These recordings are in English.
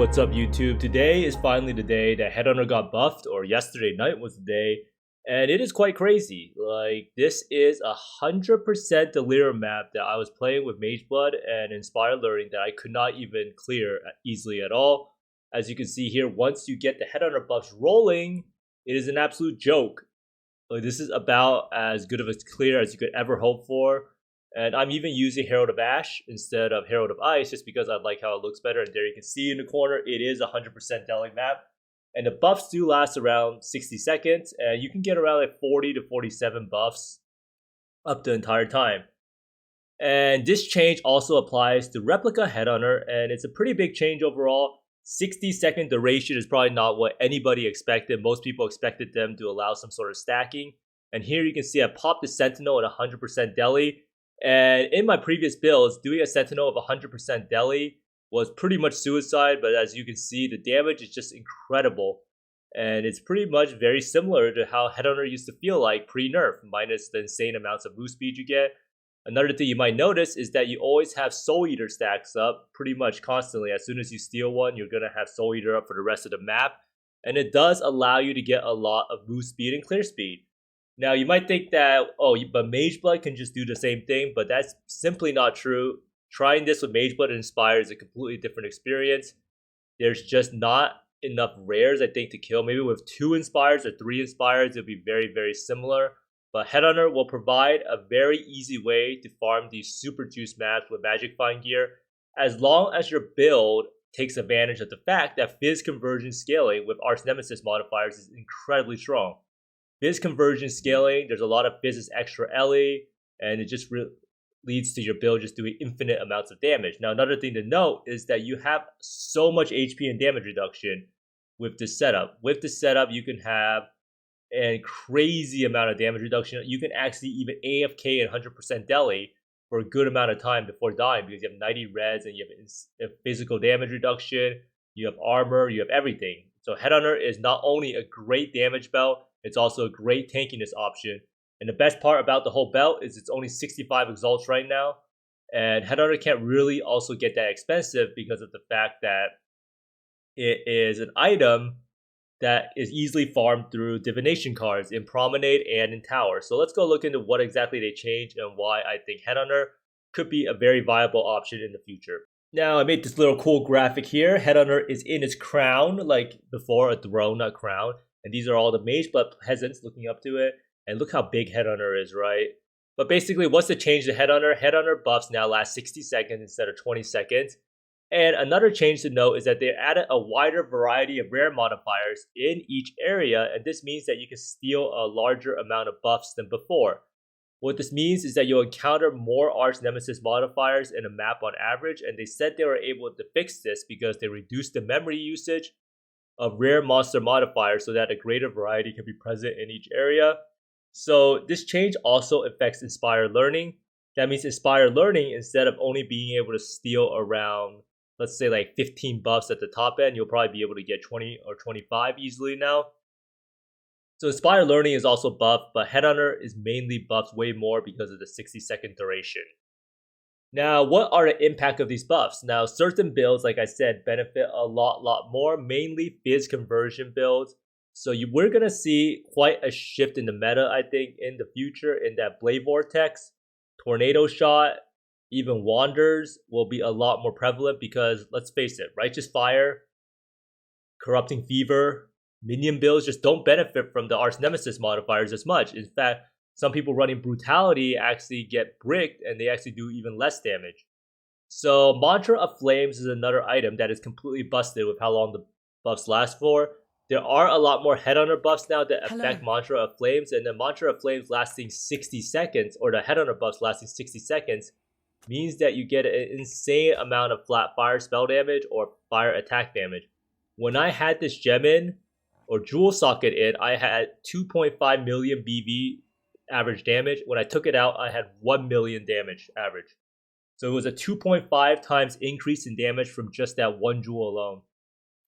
What's up, YouTube? Today is finally the day that Headhunter got buffed, or yesterday night was the day, and it is quite crazy. Like, this is 100% Delirium map that I was playing with Mageblood and Inspired Learning that I could not even clear easily at all. As you can see here, once you get the Headhunter buffs rolling, it is an absolute joke. Like, this is about as good of a clear as you could ever hope for. And I'm even using Herald of Ash instead of Herald of Ice just because I like how it looks better. And there you can see in the corner, it is 100% Deli map. And the buffs do last around 60 seconds. And you can get around like 40 to 47 buffs up the entire time. And this change also applies to Replica Headhunter. And it's a pretty big change overall. 60-second duration is probably not what anybody expected. Most people expected them to allow some sort of stacking. And here you can see I popped the Sentinel at 100% Deli. And in my previous builds, doing a Sentinel of 100% Deli was pretty much suicide, but as you can see, the damage is just incredible. And it's pretty much very similar to how Headhunter used to feel like pre-nerf, minus the insane amounts of move speed you get. Another thing you might notice is that you always have Soul Eater stacks up pretty much constantly. As soon as you steal one, you're going to have Soul Eater up for the rest of the map. And it does allow you to get a lot of move speed and clear speed. Now, you might think that, oh, but Mageblood can just do the same thing, but that's simply not true. Trying this with Mageblood and Inspire is a completely different experience. There's just not enough rares, I think, to kill. Maybe with 2 Inspires or 3 Inspires, it'll be very, very similar. But Headhunter will provide a very easy way to farm these super juice maps with Magic Find gear, as long as your build takes advantage of the fact that Fizz conversion scaling with Arch Nemesis modifiers is incredibly strong. Fizz conversion scaling, there's a lot of Fizz's extra Ellie, and it just leads to your build just doing infinite amounts of damage. Now, another thing to note is that you have so much HP and damage reduction with this setup. With this setup, you can have a crazy amount of damage reduction. You can actually even AFK at 100% Deli for a good amount of time before dying because you have 90 reds and you have physical damage reduction, you have armor, you have everything. So Headhunter is not only a great damage belt, it's also a great tankiness option. And the best part about the whole belt is it's only 65 exalts right now. And Headhunter can't really also get that expensive because of the fact that it is an item that is easily farmed through divination cards in Promenade and in Tower. So let's go look into what exactly they changed and why I think Headhunter could be a very viable option in the future. Now, I made this little cool graphic here. Headhunter is in its crown, like before, a throne, not crown. And these are all the Mageblood peasants looking up to it. And look how big Headhunter is, right? But basically, what's the change to Headhunter? Headhunter buffs now last 60 seconds instead of 20 seconds. And another change to note is that they added a wider variety of rare modifiers in each area. And this means that you can steal a larger amount of buffs than before. What this means is that you'll encounter more Arch Nemesis modifiers in a map on average. And they said they were able to fix this because they reduced the memory usage of rare monster modifiers so that a greater variety can be present in each area. So this change also affects Inspired Learning. That means Inspired Learning, instead of only being able to steal around, let's say like 15 buffs at the top end, you'll probably be able to get 20 or 25 easily now. So Inspired Learning is also buffed, but Headhunter is mainly buffed way more because of the 60-second duration. Now, what are the impact of these buffs? Now, certain builds, like I said, benefit a lot more, mainly Fizz conversion builds. So we're going to see quite a shift in the meta, I think, in the future, in that Blade Vortex, Tornado Shot, even Wanders will be a lot more prevalent because, let's face it, Righteous Fire, Corrupting Fever, minion builds just don't benefit from the Arch Nemesis modifiers as much. In fact, some people running Brutality actually get bricked and they actually do even less damage. So Mantra of Flames is another item that is completely busted with how long the buffs last for. There are a lot more Headhunter buffs now that affect Mantra of Flames, and the Mantra of Flames lasting 60 seconds, or the Headhunter buffs lasting 60 seconds, means that you get an insane amount of flat fire spell damage or fire attack damage. When I had this gem in, or Jewel Socket in, I had 2.5 million BV average damage. When I took it out, I had 1 million damage average. So it was a 2.5 times increase in damage from just that one jewel alone.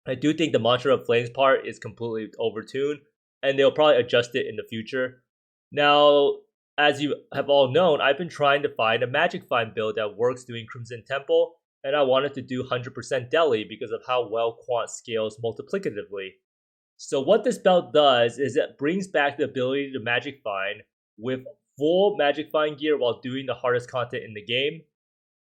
I do think the Mantra of Flames part is completely overtuned, and they'll probably adjust it in the future. Now, as you have all known, I've been trying to find a Magic Find build that works doing Crimson Temple, and I wanted to do 100% deli because of how well quant scales multiplicatively. So what this belt does is it brings back the ability to magic find with full magic find gear while doing the hardest content in the game.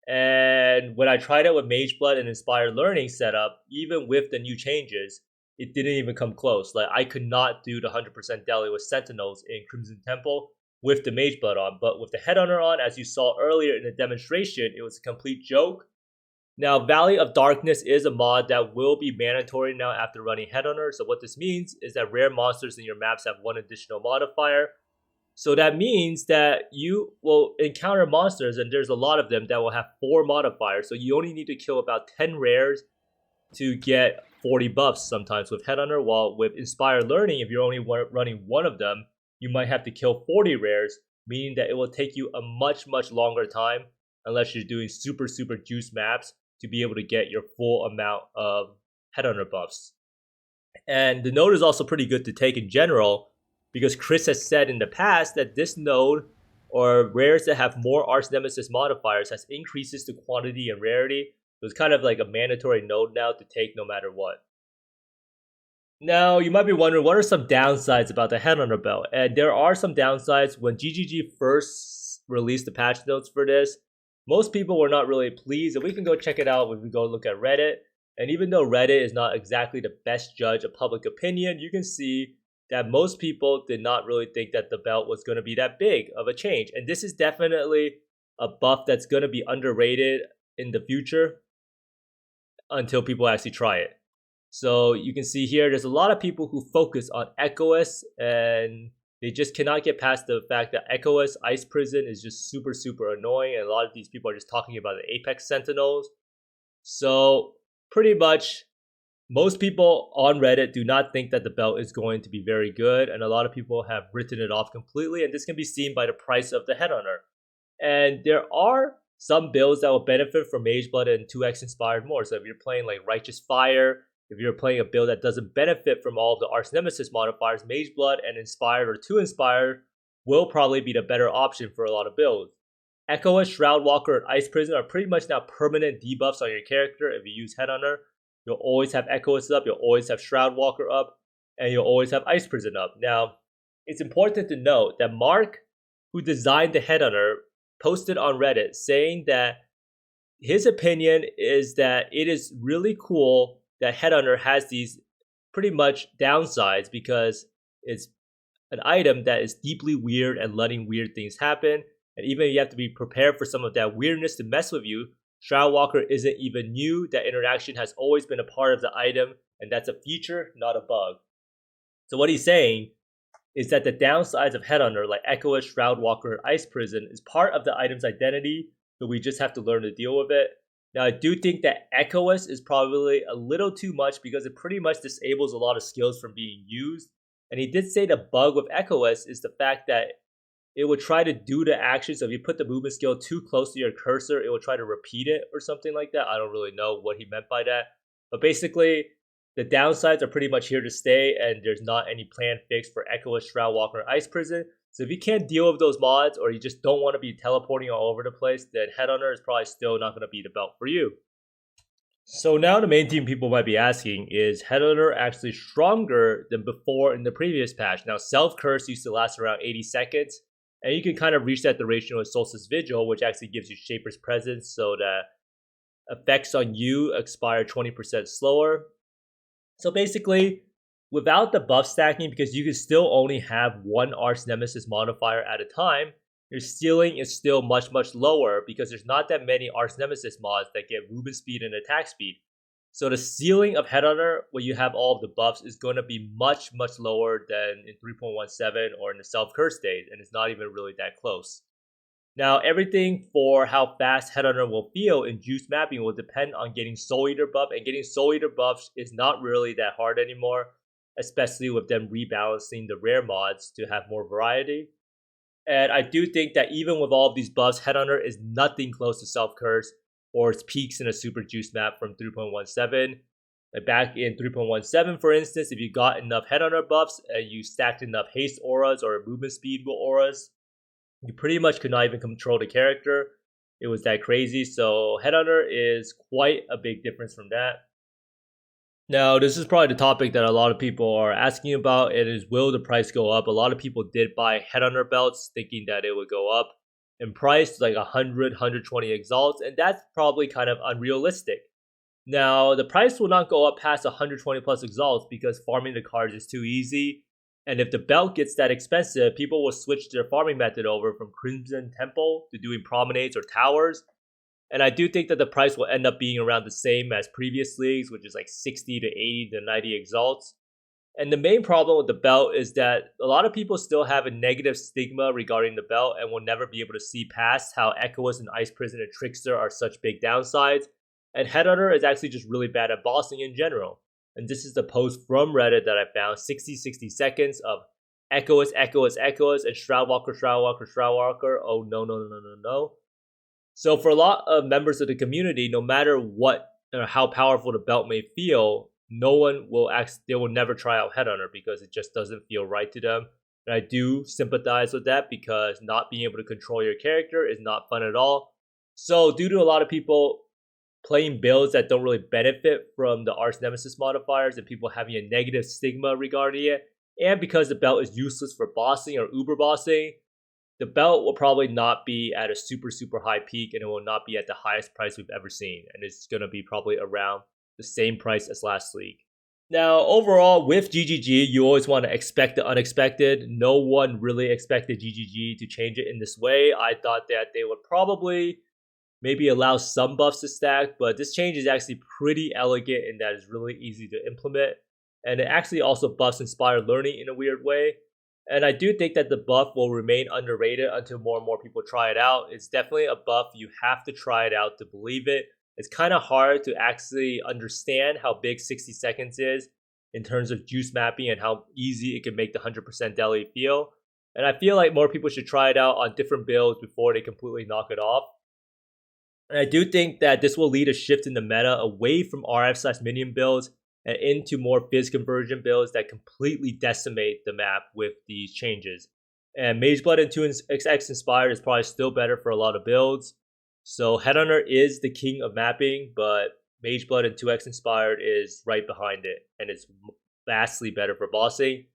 And when I tried it with Mage Blood and Inspired Learning setup, even with the new changes, it didn't even come close. Like I could not do the 100% deli with Sentinels in Crimson Temple with the Mage Blood on, but with the Headhunter on, as you saw earlier in the demonstration, it was a complete joke. Now, Valley of Darkness is a mod that will be mandatory now after running Headhunter. So what this means is that rare monsters in your maps have one additional modifier. So that means that you will encounter monsters, and there's a lot of them that will have 4 modifiers. So you only need to kill about 10 rares to get 40 buffs sometimes with Headhunter, while with Inspired Learning, if you're only running one of them, you might have to kill 40 rares, meaning that it will take you a much longer time unless you're doing super juice maps to be able to get your full amount of Headhunter buffs. And the node is also pretty good to take in general because Chris has said in the past that this node, or rares that have more Arch Nemesis modifiers, has increases to quantity and rarity. So it's kind of like a mandatory node now to take no matter what. Now, you might be wondering, what are some downsides about the Headhunter belt? And there are some downsides. When GGG first released the patch notes for this, most people were not really pleased, and we can go check it out when we go look at Reddit. And even though Reddit is not exactly the best judge of public opinion, you can see that most people did not really think that the belt was going to be that big of a change. And this is definitely a buff that's going to be underrated in the future until people actually try it. So you can see here, there's a lot of people who focus on Echous, and they just cannot get past the fact that Echous Ice Prison is just super annoying, and a lot of these people are just talking about the Apex Sentinels. So pretty much most people on Reddit do not think that the belt is going to be very good, and a lot of people have written it off completely, and this can be seen by the price of the Headhunter. And there are some builds that will benefit from Mage Blood and 2x Inspired more. So if you're playing like Righteous Fire, if you're playing a build that doesn't benefit from all of the Arch Nemesis modifiers, Mage Blood and Inspired or 2 Inspired will probably be the better option for a lot of builds. Echous, Shroud Walker, and Ice Prison are pretty much now permanent debuffs on your character if you use Headhunter. You'll always have Echous up, you'll always have Shroud Walker up, and you'll always have Ice Prison up. Now, it's important to note that Mark, who designed the Headhunter, posted on Reddit saying that his opinion is that it is really cool that Headhunter has these pretty much downsides because it's an item that is deeply weird and letting weird things happen. And even if you have to be prepared for some of that weirdness to mess with you, Shroud Walker isn't even new. That interaction has always been a part of the item, and that's a feature, not a bug. So what he's saying is that the downsides of Headhunter, like Echous, Shroud Walker, and Ice Prison, is part of the item's identity, so we just have to learn to deal with it. Now, I do think that Echous is probably a little too much because it pretty much disables a lot of skills from being used. And he did say the bug with Echous is the fact that it would try to do the action. So if you put the movement skill too close to your cursor, it will try to repeat it or something like that. I don't really know what he meant by that. But basically, the downsides are pretty much here to stay, and there's not any plan fix for Echous, Shroud Walker, and Ice Prison. So if you can't deal with those mods, or you just don't want to be teleporting all over the place, then Headhunter is probably still not going to be the belt for you. So now the main thing people might be asking is Headhunter actually stronger than before in the previous patch? Now, Self Curse used to last around 80 seconds, and you can kind of reach that duration with Solstice Vigil, which actually gives you Shaper's Presence, so that effects on you expire 20% slower. So basically, without the buff stacking, because you can still only have one Arch Nemesis modifier at a time, your ceiling is still much lower because there's not that many Arch Nemesis mods that get movement speed and attack speed. So the ceiling of Headhunter, where you have all of the buffs, is going to be much lower than in 3.17 or in the Self-Curse days, and it's not even really that close. Now, everything for how fast Headhunter will feel in juice mapping will depend on getting Soul Eater buff, and getting Soul Eater buffs is not really that hard anymore, especially with them rebalancing the rare mods to have more variety. And I do think that even with all of these buffs, Headhunter is nothing close to Self-Curse or its peaks in a super juice map from 3.17. Like back in 3.17, for instance, if you got enough Headhunter buffs and you stacked enough haste auras or movement speed auras, you pretty much could not even control the character. it was that crazy. So Headhunter is quite a big difference from that. Now, this is probably the topic that a lot of people are asking about. It is, will the price go up? A lot of people did buy Headhunter belts thinking that it would go up in price to like 100, 120 exalts, and that's probably kind of unrealistic. Now, the price will not go up past 120 plus exalts because farming the cards is too easy. And if the belt gets that expensive, people will switch their farming method over from Crimson Temple to doing promenades or towers. And I do think that the price will end up being around the same as previous leagues, which is like 60 to 80 to 90 exalts. And the main problem with the belt is that a lot of people still have a negative stigma regarding the belt and will never be able to see past how Echoist and Ice Prison and Trickster are such big downsides. And Headhunter is actually just really bad at bossing in general. And this is the post from Reddit that I found, 60 seconds of Echoist, and Shroudwalker. Oh, no. So for a lot of members of the community, no matter what or how powerful the belt may feel, no one will they will never try out Headhunter because it just doesn't feel right to them. And I do sympathize with that because not being able to control your character is not fun at all. So due to a lot of people playing builds that don't really benefit from the Arch Nemesis modifiers and people having a negative stigma regarding it, and because the belt is useless for bossing or uber bossing, the belt will probably not be at a super high peak, and it will not be at the highest price we've ever seen, and it's going to be probably around the same price as last league. Now, overall, with GGG, you always want to expect the unexpected. No one really expected GGG to change it in this way. I thought that they would probably maybe allow some buffs to stack, but this change is actually pretty elegant and that is really easy to implement. And it actually also buffs inspired learning in a weird way. And I do think that the buff will remain underrated until more and more people try it out. It's definitely a buff. You have to try it out to believe it. It's kind of hard to actually understand how big 60 seconds is in terms of juice mapping and how easy it can make the 100% deli feel. And I feel like more people should try it out on different builds before they completely knock it off. And I do think that this will lead a shift in the meta away from RF/minion builds and into more Fizz conversion builds that completely decimate the map with these changes. And Mageblood and 2XX Inspired is probably still better for a lot of builds. So Headhunter is the king of mapping, but Mageblood and 2X Inspired is right behind it, and it's vastly better for bossing.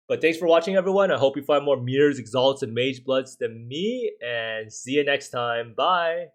But thanks for watching, everyone. I hope you find more Mirrors, Exalts, and Magebloods than me, and see you next time. Bye!